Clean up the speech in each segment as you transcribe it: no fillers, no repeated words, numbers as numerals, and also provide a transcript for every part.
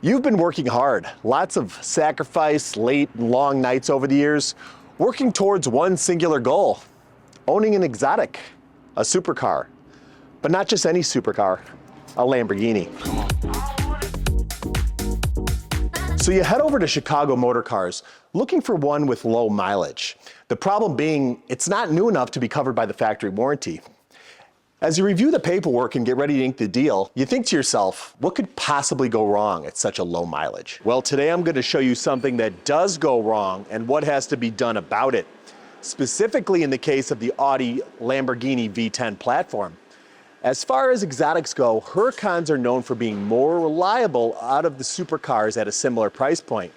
You've been working hard, lots of sacrifice, late and long nights over the years, working towards one singular goal, owning an exotic, a supercar. But not just any supercar, a Lamborghini. So you head over to Chicago Motor Cars looking for one with low mileage. The problem being, it's not new enough to be covered by the factory warranty. As you review the paperwork and get ready to ink the deal, you think to yourself, what could possibly go wrong at such a low mileage? Well, today I'm going to show you something that does go wrong and what has to be done about it. Specifically in the case of the Audi Lamborghini V10 platform. As far as exotics go, Huracans are known for being more reliable out of the supercars at a similar price point.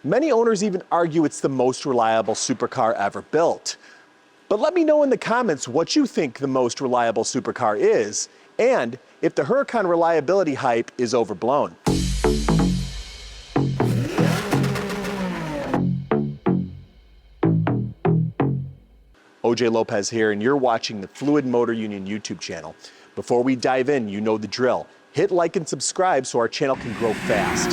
Many owners even argue it's the most reliable supercar ever built. But let me know in the comments what you think the most reliable supercar is, and if the Huracan reliability hype is overblown. OJ Lopez here, and you're watching the Fluid MotorUnion YouTube channel. Before we dive in, you know the drill. Hit like and subscribe so our channel can grow fast.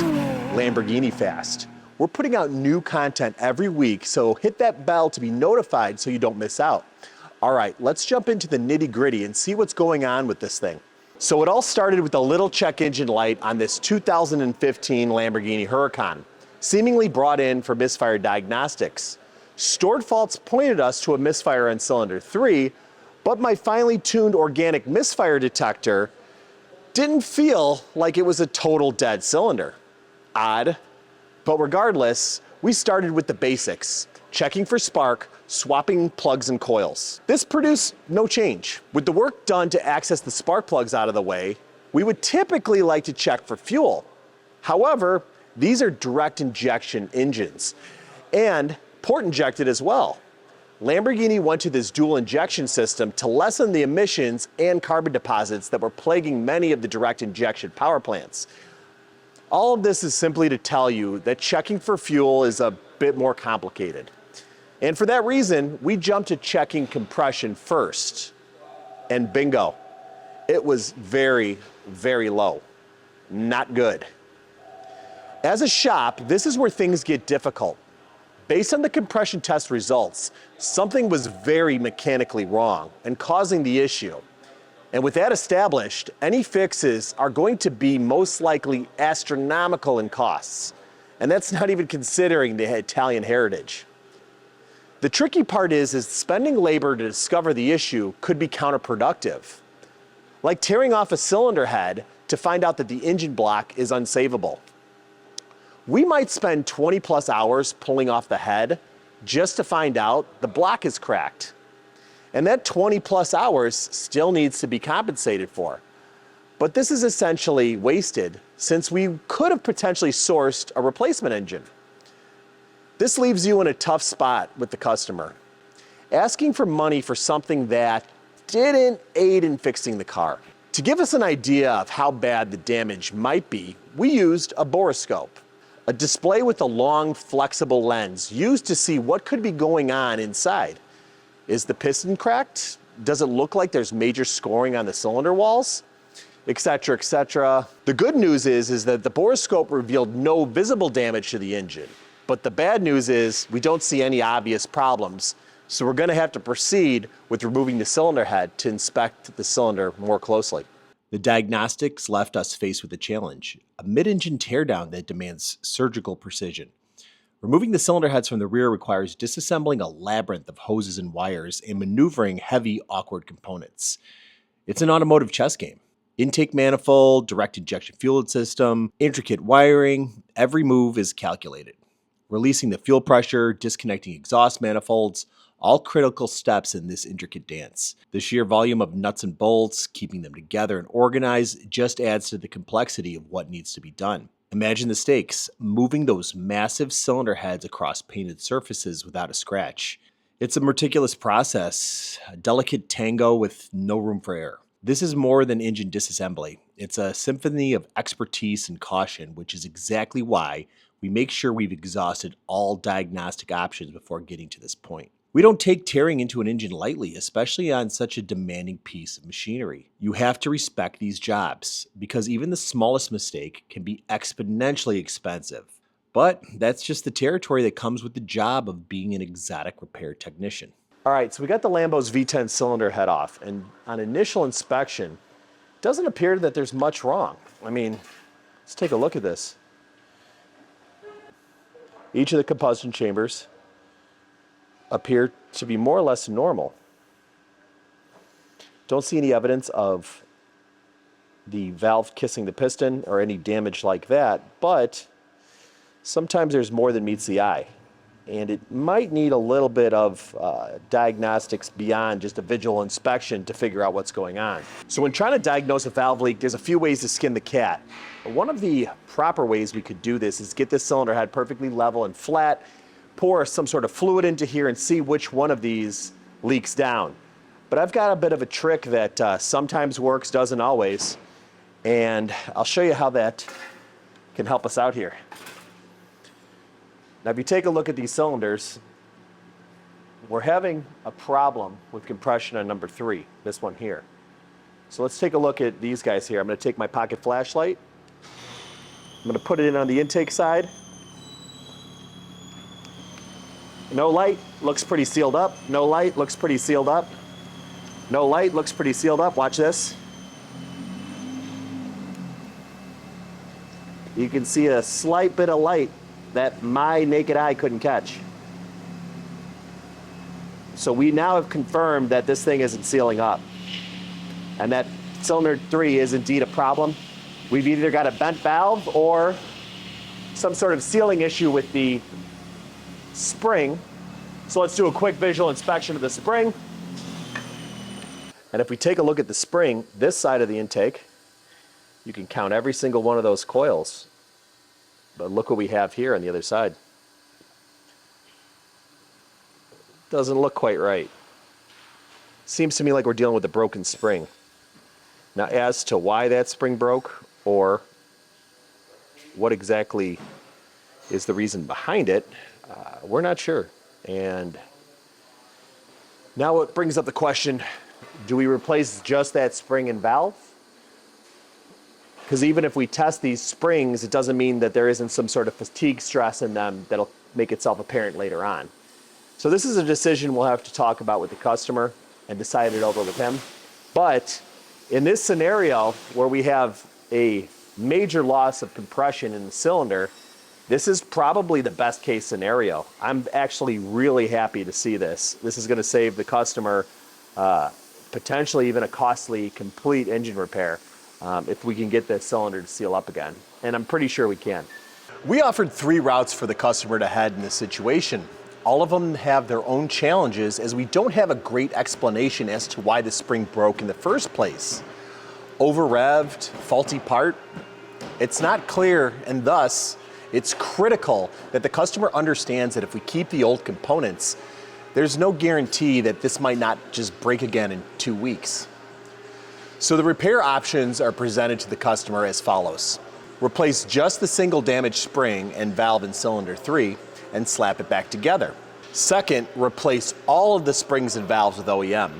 Lamborghini fast. We're putting out new content every week, so hit that bell to be notified so you don't miss out. All right, let's jump into the nitty-gritty and see what's going on with this thing. So it all started with a little check engine light on this 2015 Lamborghini Huracan, seemingly brought in for misfire diagnostics. Stored faults pointed us to a misfire on cylinder 3, but my finely tuned organic misfire detector didn't feel like it was a total dead cylinder. Odd. But regardless, we started with the basics, checking for spark, swapping plugs and coils. This produced no change. With the work done to access the spark plugs out of the way, we would typically like to check for fuel. However, these are direct injection engines and port injected as well. Lamborghini went to this dual injection system to lessen the emissions and carbon deposits that were plaguing many of the direct injection power plants. All of this is simply to tell you that checking for fuel is a bit more complicated. And for that reason, we jumped to checking compression first. And bingo, it was very, very low. Not good. As a shop, this is where things get difficult. Based on the compression test results, something was very mechanically wrong and causing the issue. And with that established, any fixes are going to be most likely astronomical in costs. And that's not even considering the Italian heritage. The tricky part is spending labor to discover the issue could be counterproductive. Like tearing off a cylinder head to find out that the engine block is unsavable. We might spend 20 plus hours pulling off the head just to find out the block is cracked. And that 20 plus hours still needs to be compensated for. But this is essentially wasted since we could have potentially sourced a replacement engine. This leaves you in a tough spot with the customer, asking for money for something that didn't aid in fixing the car. To give us an idea of how bad the damage might be, we used a borescope, a display with a long, flexible lens used to see what could be going on inside. Is the piston cracked? Does it look like there's major scoring on the cylinder walls? Etc., etc. The good news is that the borescope revealed no visible damage to the engine. But the bad news is we don't see any obvious problems. So we're going to have to proceed with removing the cylinder head to inspect the cylinder more closely. The diagnostics left us faced with a challenge, a mid-engine teardown that demands surgical precision. Removing the cylinder heads from the rear requires disassembling a labyrinth of hoses and wires and maneuvering heavy, awkward components. It's an automotive chess game. Intake manifold, direct injection fuel system, intricate wiring, every move is calculated. Releasing the fuel pressure, disconnecting exhaust manifolds, all critical steps in this intricate dance. The sheer volume of nuts and bolts, keeping them together and organized, just adds to the complexity of what needs to be done. Imagine the stakes, moving those massive cylinder heads across painted surfaces without a scratch. It's a meticulous process, a delicate tango with no room for error. This is more than engine disassembly. It's a symphony of expertise and caution, which is exactly why we make sure we've exhausted all diagnostic options before getting to this point. We don't take tearing into an engine lightly, especially on such a demanding piece of machinery. You have to respect these jobs because even the smallest mistake can be exponentially expensive. But that's just the territory that comes with the job of being an exotic repair technician. All right, so we got the Lambo's V10 cylinder head off, and on initial inspection, it doesn't appear that there's much wrong. I mean, let's take a look at this. Each of the combustion chambers appear to be more or less normal. Don't see any evidence of the valve kissing the piston or any damage like that, but sometimes there's more than meets the eye. And it might need a little bit of diagnostics beyond just a visual inspection to figure out what's going on. So when trying to diagnose a valve leak, there's a few ways to skin the cat. One of the proper ways we could do this is get this cylinder head perfectly level and flat, pour some sort of fluid into here and see which one of these leaks down. But I've got a bit of a trick that sometimes works, doesn't always, and I'll show you how that can help us out here. Now if you take a look at these cylinders, we're having a problem with compression on number 3, this one here. So let's take a look at these guys here. I'm going to take my pocket flashlight, I'm going to put it in on the intake side. No light, looks pretty sealed up. No light, looks pretty sealed up. No light, looks pretty sealed up. Watch this. You can see a slight bit of light that my naked eye couldn't catch. So we now have confirmed that this thing isn't sealing up, and that cylinder 3 is indeed a problem. We've either got a bent valve or some sort of sealing issue with the spring. So let's do a quick visual inspection of the spring. And if we take a look at the spring, this side of the intake, you can count every single one of those coils. But look what we have here on the other side. Doesn't look quite right. Seems to me like we're dealing with a broken spring. Now, as to why that spring broke or what exactly is the reason behind it, we're not sure. And now it brings up the question, do we replace just that spring and valve? Because even if we test these springs, it doesn't mean that there isn't some sort of fatigue stress in them that'll make itself apparent later on. So this is a decision we'll have to talk about with the customer and decide it over with him. But in this scenario where we have a major loss of compression in the cylinder, this is probably the best case scenario. I'm actually really happy to see this. This is going to save the customer potentially even a costly complete engine repair if we can get this cylinder to seal up again. And I'm pretty sure we can. We offered 3 routes for the customer to head in this situation. All of them have their own challenges as we don't have a great explanation as to why the spring broke in the first place. Over-revved, faulty part, it's not clear, and thus it's critical that the customer understands that if we keep the old components, there's no guarantee that this might not just break again in 2 weeks. So the repair options are presented to the customer as follows. Replace just the single damaged spring and valve in cylinder 3 and slap it back together. Second, replace all of the springs and valves with OEM.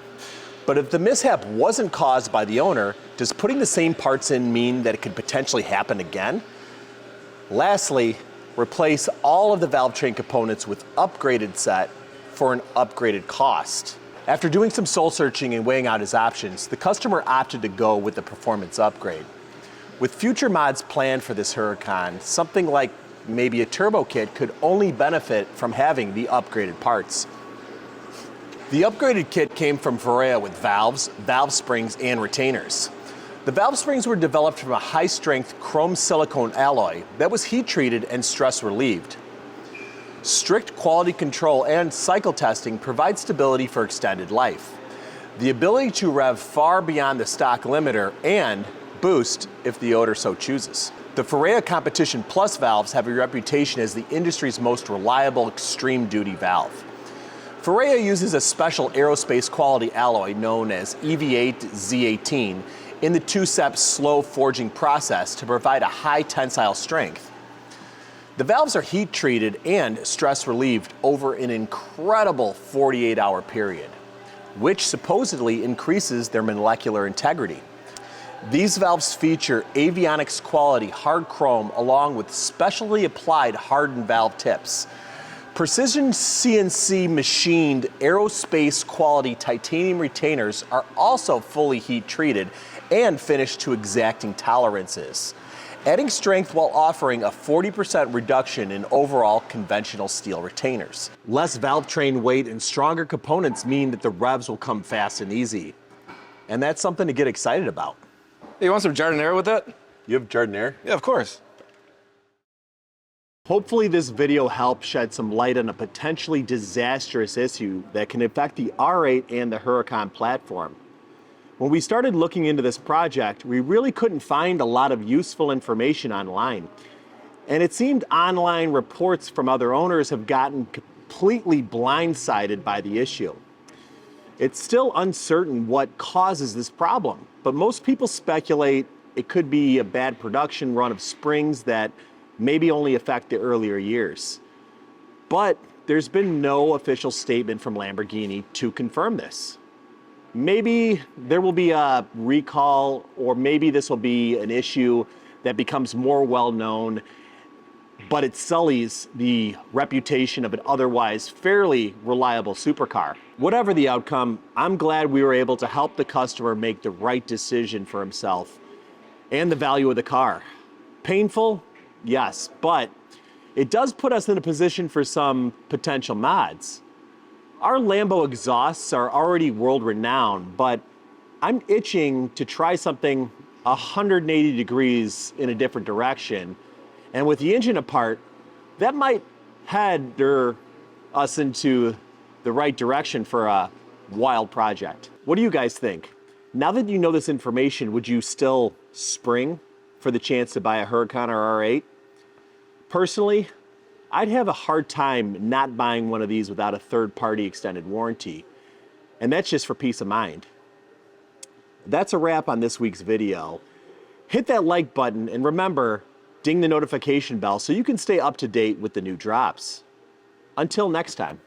But if the mishap wasn't caused by the owner, does putting the same parts in mean that it could potentially happen again? Lastly, replace all of the valve train components with upgraded set for an upgraded cost. After doing some soul searching and weighing out his options, the customer opted to go with the performance upgrade. With future mods planned for this Huracan, something like maybe a turbo kit could only benefit from having the upgraded parts. The upgraded kit came from Huracan with valves, valve springs, and retainers. The valve springs were developed from a high-strength chrome silicone alloy that was heat-treated and stress-relieved. Strict quality control and cycle testing provide stability for extended life. The ability to rev far beyond the stock limiter and boost if the owner so chooses. The Huracan Competition Plus valves have a reputation as the industry's most reliable extreme duty valve. Huracan uses a special aerospace quality alloy known as EV8Z18 in the 2-step slow forging process to provide a high tensile strength. The valves are heat treated and stress relieved over an incredible 48-hour period, which supposedly increases their molecular integrity. These valves feature avionics quality hard chrome along with specially applied hardened valve tips. Precision CNC machined aerospace quality titanium retainers are also fully heat treated and finished to exacting tolerances, adding strength while offering a 40% reduction in overall conventional steel retainers. Less valve train weight and stronger components mean that the revs will come fast and easy. And that's something to get excited about. Hey, you want some jardiniere with that? You have jardiniere? Yeah, of course. Hopefully this video helped shed some light on a potentially disastrous issue that can affect the R8 and the Huracan platform. When we started looking into this project, we really couldn't find a lot of useful information online. And it seemed online reports from other owners have gotten completely blindsided by the issue. It's still uncertain what causes this problem, but most people speculate it could be a bad production run of springs that maybe only affect the earlier years. But there's been no official statement from Lamborghini to confirm this. Maybe there will be a recall, or maybe this will be an issue that becomes more well-known, but it sullies the reputation of an otherwise fairly reliable supercar. Whatever the outcome, I'm glad we were able to help the customer make the right decision for himself and the value of the car. Painful? Yes, but it does put us in a position for some potential mods. Our Lambo exhausts are already world-renowned, but I'm itching to try something 180 degrees in a different direction. And with the engine apart, that might head us into the right direction for a wild project. What do you guys think? Now that you know this information, would you still spring for the chance to buy a Huracan or R8? Personally, I'd have a hard time not buying one of these without a third-party extended warranty, and that's just for peace of mind. That's a wrap on this week's video. Hit that like button and remember, ding the notification bell so you can stay up to date with the new drops. Until next time.